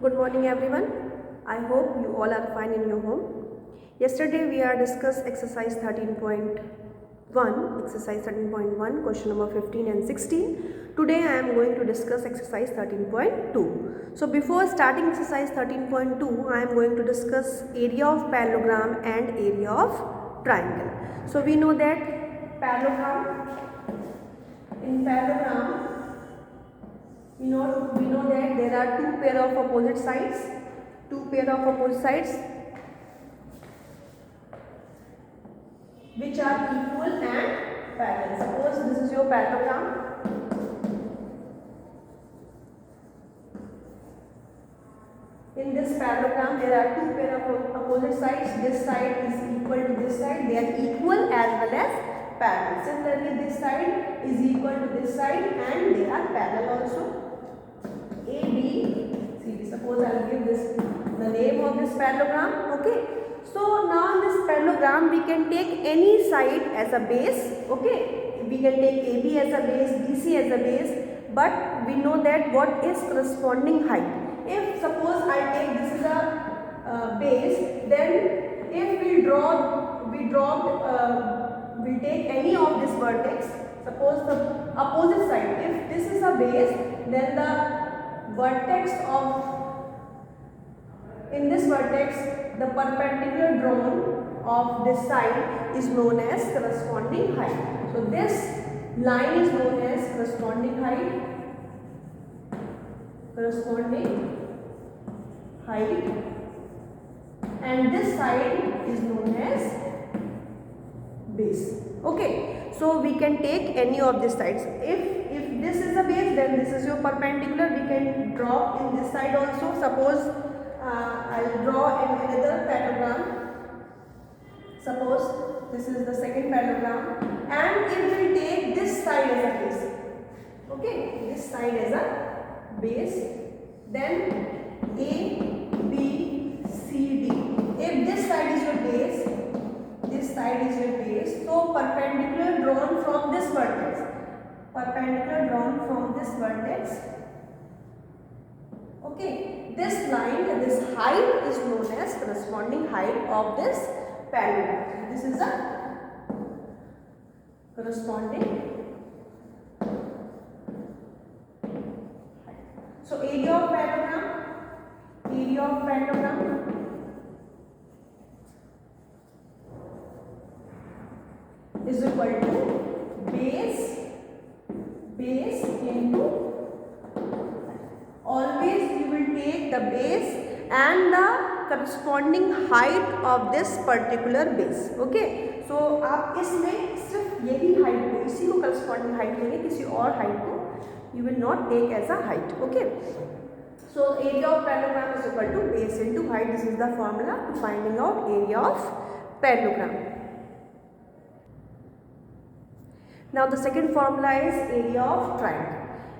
Good morning everyone. I hope you all are fine in your home. Yesterday we are discussed exercise 13.1, question number 15 and 16. Today I am going to discuss exercise 13.2. So before starting exercise 13.2, I am going to discuss area of parallelogram and area of triangle. So we know that in parallelogram we know that there are two pair of opposite sides which are equal and parallel. Suppose this is your parallelogram. In this parallelogram there are two pair of opposite sides. This side is equal to this side. They are equal as well as parallel. Similarly this side is equal to this side and they are parallel also. A, B, C. Suppose I will give this the name of this parallelogram. Okay. So now in this parallelogram we can take any side as a base. Okay. We can take AB as a base, BC as a base, but we know that what is corresponding height. If suppose I take this is a base, then if we take any of this vertex. Suppose the opposite side. If this is a base, then the vertex of in this vertex the perpendicular drawn of this side is known as corresponding height. So this line is known as corresponding height, and this side is known as base. Okay, so we can take any of these sides. If this is a base, then this is your perpendicular. We can draw in this side also. Suppose I will draw in another parallelogram. Suppose this is the second parallelogram, and it will take this side as a base. Okay, this side as a base. Then A, B, C, D. If this side is your base, this side is your base. So perpendicular drawn from this vertex. Okay, this line, this height is known as corresponding height of this parallelogram. This is a corresponding height. So area of parallelogram is equal to base into, always you will take the base and the corresponding height of this particular base. Okay, so आप इसमें सिर्फ यही height को, इसी को corresponding height लेंगे, किसी और height को you will not take as a height. Okay, so area of parallelogram is equal to base into height. This is the formula to finding out area of parallelogram. Now the second formula is area of triangle.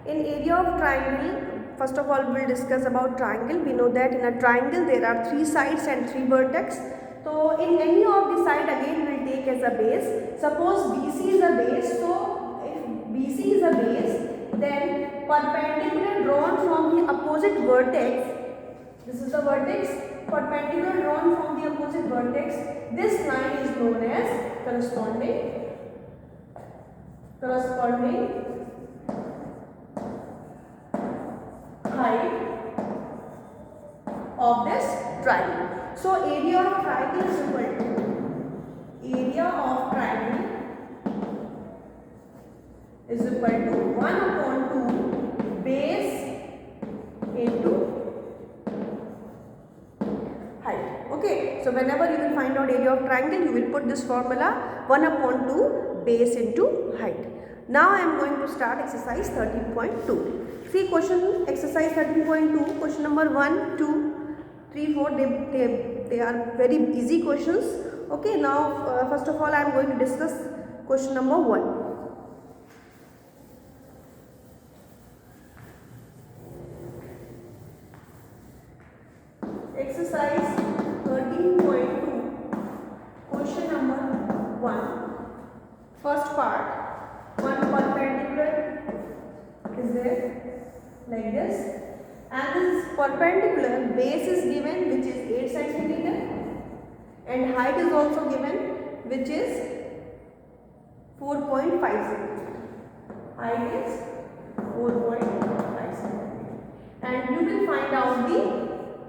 In area of triangle, first of all we will discuss about triangle. We know that in a triangle there are three sides and three vertex. So in any of the side again we will take as a base. Suppose BC is a base. So if BC is a base, then perpendicular drawn from the opposite vertex. This is the vertex. Perpendicular drawn from the opposite vertex. This line is known as corresponding height of this triangle. So area of triangle is equal to one upon 2 base into height. Okay, so whenever you will find out area of triangle, you will put this formula 1 upon 2 base into height. Now I am going to start exercise 13.2. See question exercise 13.2, question number 1, 2, 3, 4, they are very easy questions. Okay, now first of all I am going to discuss question number 1. Exercise 13.2, question number 1. First part, one perpendicular is there like this, and this perpendicular, base is given which is 8 centimeter and height is also given which is 4.5 centimeter. Height is 4.5 centimeter. And you will find out the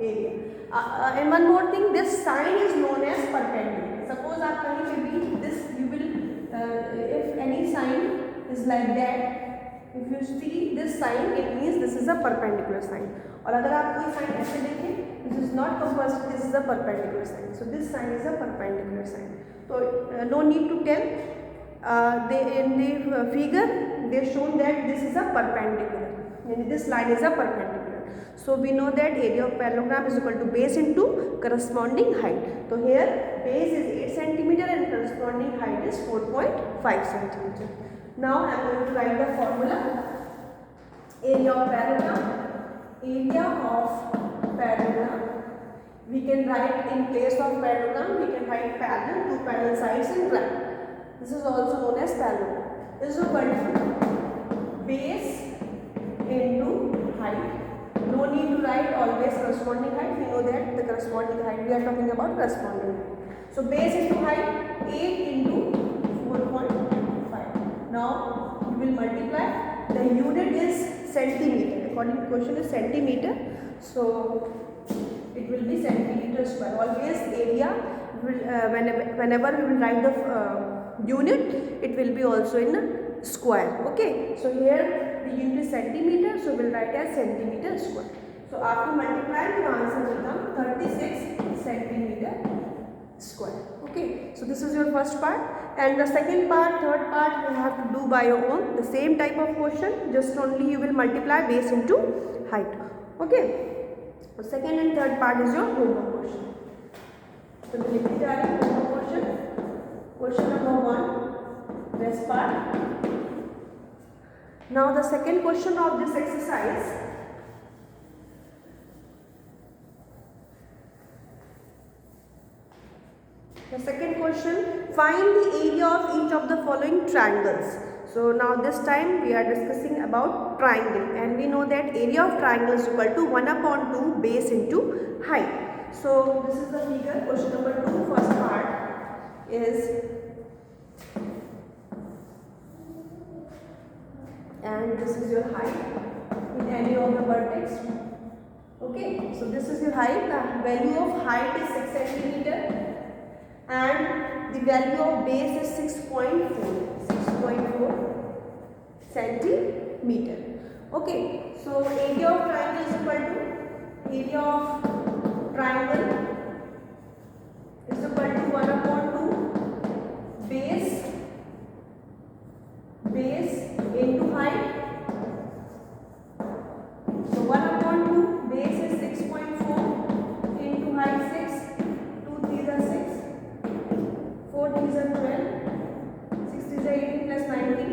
area. And one more thing, this side is known as perpendicular. Suppose आप कहीं पे भी this you will if any sign is like that, if you see this sign, it means this is a perpendicular sign. और अगर आप कोई sign ऐसे देखें, this is not compulsory, this is a perpendicular sign. So this sign is a perpendicular sign. So no need to tell. In the figure they shown that this is a perpendicular. And this line is a perpendicular. So we know that area of parallelogram is equal to base into corresponding height. So here base is 8 centimeter and corresponding height is 4.5 centimeter. Now I am going to write the formula. Area of parallelogram. Area of parallelogram. We can write in place of parallelogram, we can write parallel, two parallel sides and triangle. This is also known as parallelogram. This is equal to base into height. No need to write always corresponding height. We know that the corresponding height, we are talking about corresponding height. So base into height 8 into 4.5. Now we will multiply. The unit is centimeter. According to question is centimeter. So it will be centimeter square. Always area will whenever we will write the unit, it will be also in square. Okay. So here the unit is centimeter, so we will write as centimeter square. So after multiplying, the answer will come 36 centimeter square. Okay. So this is your first part, and the second part, third part, you have to do by your own. The same type of question, just only you will multiply base into height. Okay. So second and third part is your homework question. So we will be homework question. Question number 1, this part. Now the second question of this exercise. The second question, find the area of each of the following triangles. So now this time we are discussing about triangle, and we know that area of triangle is equal to 1/2 base into height. So this is the figure. Question number 2, first part is, and this is your height in any of the vertex. Okay, so this is your height. The value of height is 6 centimeter and the value of base is 6.4 centimeter. Okay, so area of triangle is equal to area of triangle is equal to 1/2 base into height. So 1/2 base is 6.4 into height 6. 2 3s are 6. 4 3s are 12. 6 3s are 18 plus 19.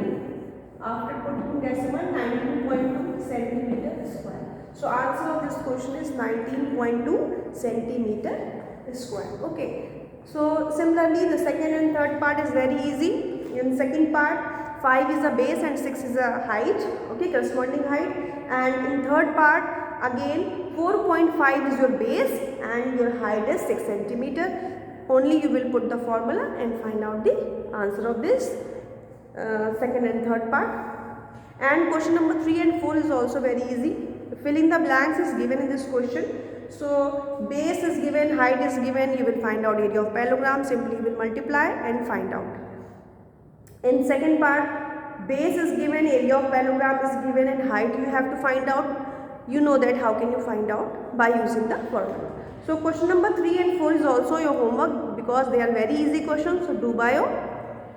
After putting decimal, 19.2 centimeter square. So answer of this question is 19.2 centimeter square. Okay. So similarly, the second and third part is very easy. In second part, 5 is a base and 6 is a height. Okay, corresponding height. And in third part, again 4.5 is your base and your height is 6 centimeter. Only you will put the formula and find out the answer of this second and third part. And question number 3 and 4 is also very easy. Filling the blanks is given in this question. So base is given, height is given, you will find out area of parallelogram. Simply you will multiply and find out. In second part, base is given, area of parallelogram is given, and height you have to find out. You know that how can you find out? By using the formula. So question number 3 and 4 is also your homework because they are very easy questions. So do by your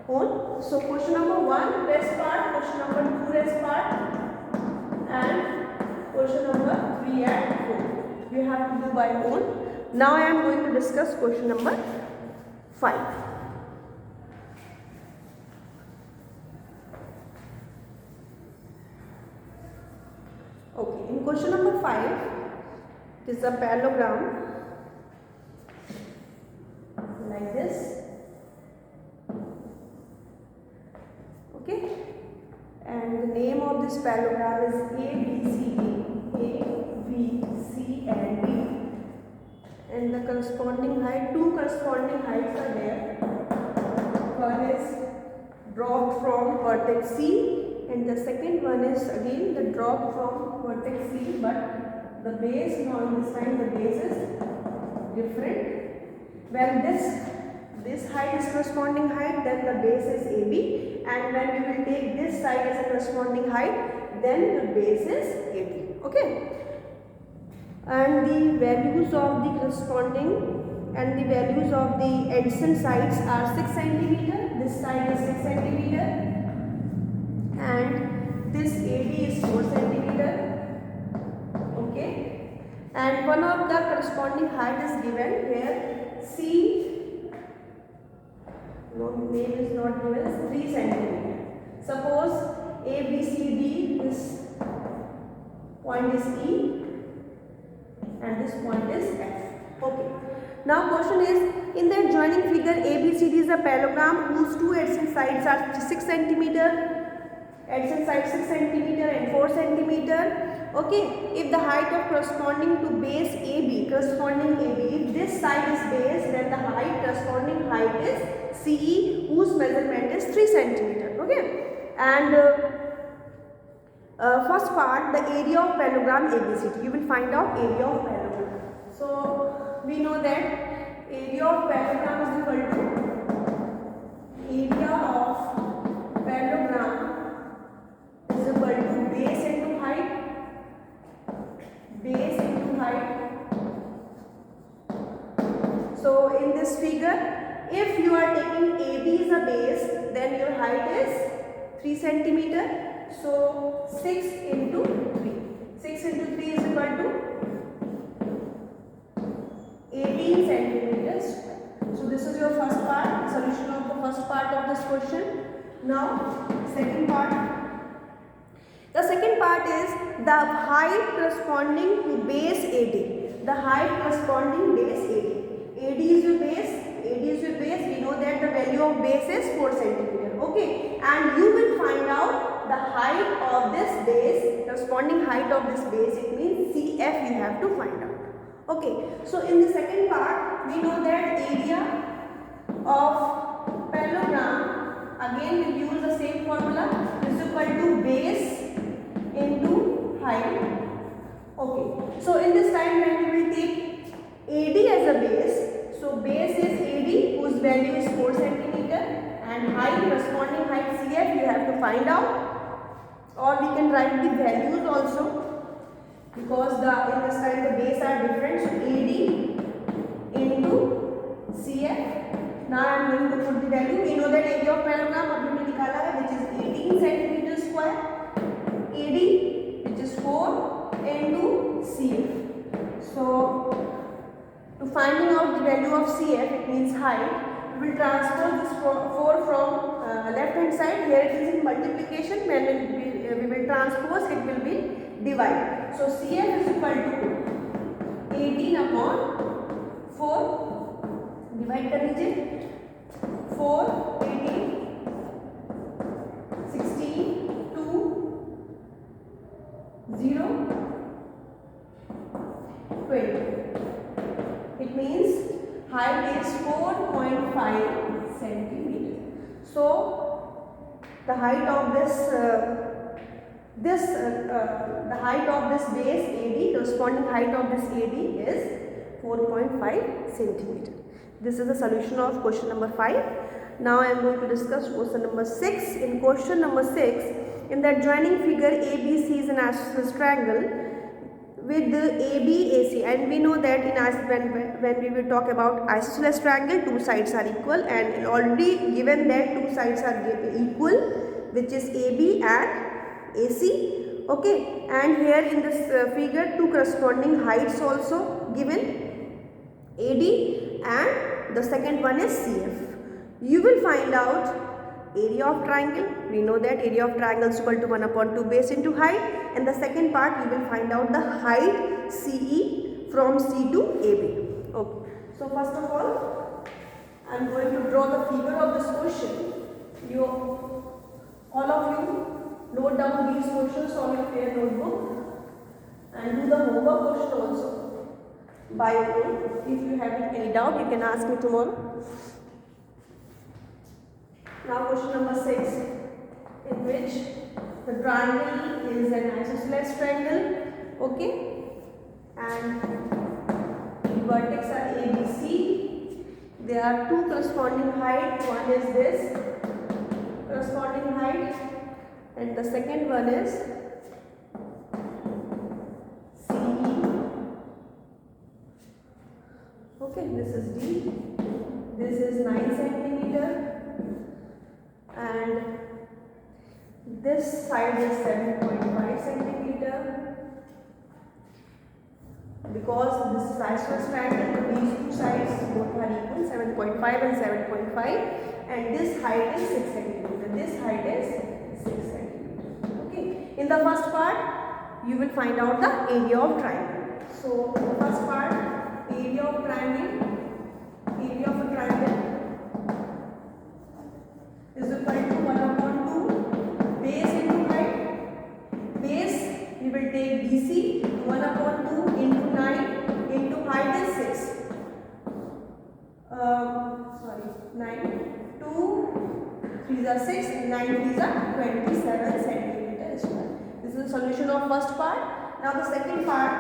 own. So question number 1 rest part, question number 2 rest part, and question number 3 and 4. You have to do by your own. Now I am going to discuss question number 5. Okay, in question number 5, it is a parallelogram like this. Okay, and the name of this parallelogram is ABCD. ABCD. and the corresponding height, two corresponding heights are there. One is drop from vertex C and the second one is again the drop from vertex C, but the base, now in this time the base is different. When this height is corresponding height, then the base is AB, and when we will take this side as a corresponding height, then the base is AD. Okay. And the values of the corresponding and the values of the adjacent sides are 6 cm. This side is 6 cm and this AD is 4 cm. Okay. And one of the corresponding height is given here. C, no name is not given, is 3 cm. Suppose ABCD, this point is E and this point is F. Okay. Now question is, in the adjoining figure ABCD is a parallelogram whose two adjacent sides are 6 cm, adjacent side 6 cm and 4 cm. Okay. If the height of corresponding to base AB, if this side is base, then the height corresponding height is CE, whose measurement is 3 cm. Okay. And first part, the area of parallelogram ABCD. You will find out area of parallelogram. So we know that area of parallelogram is equal to area of parallelogram is equal to base into height, base into height. So in this figure, if you are taking AB as a base, then your height is 3 cm. So 6 into 3. 6 into 3 is equal to 18 centimeters. So this is your first part, solution of the first part of this question. Now second part. The second part is the height corresponding to base AD. The height corresponding base AD. AD is your base. AD is your base. We know that the value of base is 4 centimeter. Okay. And you will find out the height of this base, corresponding height of this base, it means CF you have to find out. Okay, so in the second part, we know that area of parallelogram, again we use the same formula, is equal to base into height. Okay, so in this time when we will take AD as a base, so base is AD whose value is 4 centimeter and height, corresponding height CF you have to find out. Or we can write the values also, because in this time the base are different. So AD into CF. Now I am going to put the value. We know that area of parallelogram abhi nikala hai, which is 18 centimeter square. AD, which is 4 into CF. So to finding out the value of CF, it means height. We will transfer this 4 from left hand side. Here it is in multiplication. When we will transpose, it will be divided. So CF is equal to 18 upon 4. Divide कर लीजिए. 4, 18, 16, 2, 0, 20. It means height is 4.5 centimeter. So the height of the height of this base AD, corresponding height of this AD is 4.5 centimeter. This is the solution of question number 5. Now I am going to discuss question number 6. In question number 6, in the adjoining figure ABC is an isosceles triangle with the ABAC, and we know that when we will talk about isosceles triangle, two sides are equal, and already given that two sides are equal, which is AB and AC. Okay, and here in this figure two corresponding heights also given, AD and the second one is CF. You will find out area of triangle. We know that area of triangle is equal to 1 upon 2 base into height, and the second part you will find out the height CE from C to AB. Okay. So first of all, I am going to draw the figure of this question. All of you note down these questions on your fair notebook and do the homework question also. by your own. If you have any doubt, you can ask me tomorrow. Now question number 6, in which the triangle is an isosceles triangle, okay, and the vertex are A, B, C. There are two corresponding height. One is this corresponding height, and the second one is C. Okay, this is D. This is 9 centimeter, and this side is 7.5 centimeter. Because this is isosceles triangle, these two sides both are equal, 7.5 and 7.5, and this height is 6 centimeter. This height is 6 centimeter. Okay. In the first part, you will find out the area of triangle. So the first part, area of triangle. Area of a triangle is equal to 1/2 base into height. Base we will take BC, 1/2 into 9 into height is 6. 9, 2, 3s are 6, 9 3s are 27 centimeter square. This is the solution of first part. Now the second part,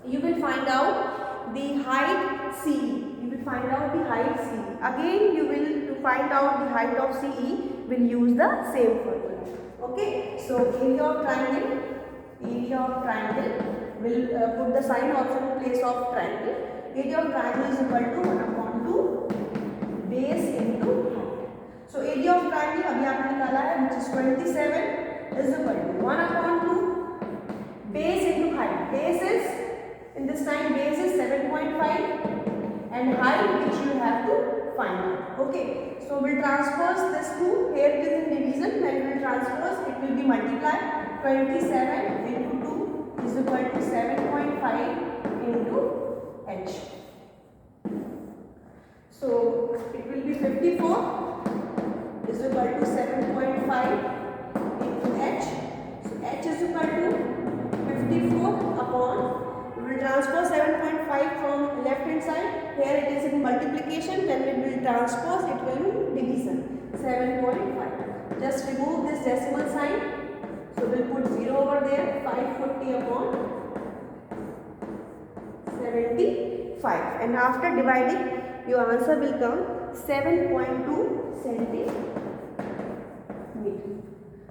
you will find out the height CE. You will find out the height CE. Again, you will to find out the height of CE will use the same formula. Okay. So area of triangle. Area of triangle will put the sign option in place of triangle. Area of triangle is equal to 1/2 base into height. So area of triangle अभी आपने निकाला है, which is 27 is equal to 1/2 base into height. Base is in this time base is 7.5 and height which you have to find out. Okay. So we'll transpose this to here. It is in division. When we will transpose, it will be multiplied. 27 into 2 is equal to 7.5 into h. So it will be 54 is equal to 7.5 into h. So h is equal to 54 upon, we will transpose 7.5 from left hand side. Here it is in multiplication. When we will transpose, it will be division. 7.5. Just remove this decimal sign. So we'll put 0 over there. 540 upon 75, and after dividing, your answer will come 7.2 centimeter.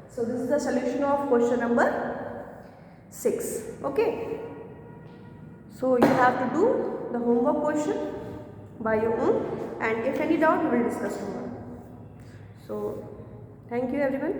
So this is the solution of question number 6. Okay. So you have to do the homework question by your own, and if any doubt, we will discuss tomorrow. So thank you everyone.